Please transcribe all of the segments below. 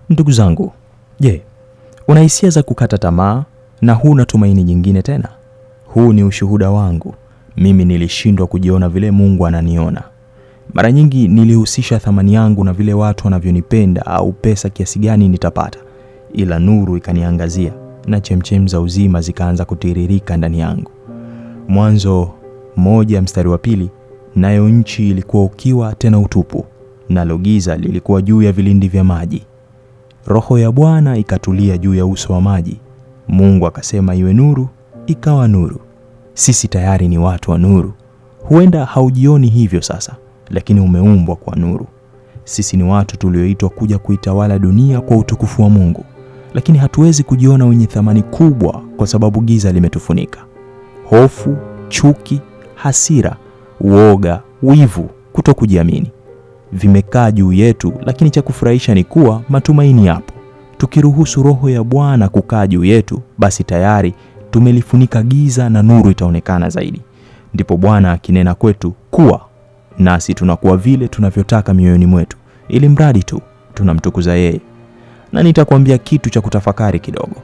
Ndugu zangu, je, una hisia za kukata tamaa na huna tumaini jingine tena? Huu ni ushuhuda wangu. Mimi nilishindwa kujiona vile Mungu ananiona. Mara nyingi nilihusisha thamani yangu na vile watu wanavyonipenda au pesa kiasi gani nitapata. Ila nuru ikaniangazia na chemchem za uzima zikaanza kutiririka ndani yangu. Mwanzo 1:2, nayo nchi ilikuwa ukiwa tena utupu, nalo giza lilikuwa juu ya vilindi vya maji. Roho ya Bwana ikatulia juu ya uso wa maji. Mungu akasema iwe nuru, ikawa nuru. Sisi tayari ni watu wa nuru. Huenda haujioni hivyo sasa, lakini umeumbwa kwa nuru. Sisi ni watu tulioitwa kuja kuitawala dunia kwa utukufu wa Mungu, lakini hatuwezi kujiona wenye thamani kubwa kwa sababu giza limetufunika. Hofu, chuki, hasira, uoga, wivu, kutokujiamini vimekaa juu yetu, lakini cha kufurahisha ni kuwa matumaini yapo. Tukiruhusu roho ya Bwana kukaa juu yetu, basi tayari tumelifunika giza na nuru itaonekana zaidi. Ndipo Bwana akinena kwetu kuwa, nasi tunakuwa vile tunavyotaka mioyoni mwetu, ili mradi tu tunamtukuza yeye. Na nitakwambia kitu cha kutafakari kidogo.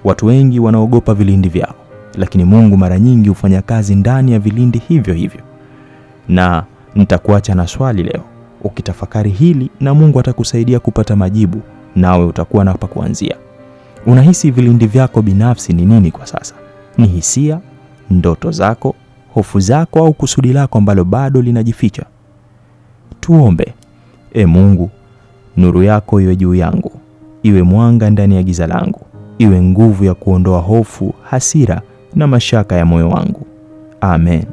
Watu wengi wanaogopa vilindi vyao, lakini Mungu mara nyingi hufanya kazi ndani ya vilindi hivyo hivyo. Na nitakuacha na swali leo. Ukitafakari hili na Mungu atakusaidia kupata majibu, nawe utakuwa na pa kuanzia. Unahisi vilindi vyako binafsi ni nini kwa sasa? Ni hisia, ndoto zako, hofu zako au kusudi lako ambalo bado linajificha? Tuombe. Mungu, nuru yako iwe juu yangu, iwe mwanga ndani ya giza langu, iwe nguvu ya kuondoa hofu, hasira na mashaka ya moyo wangu. Amen.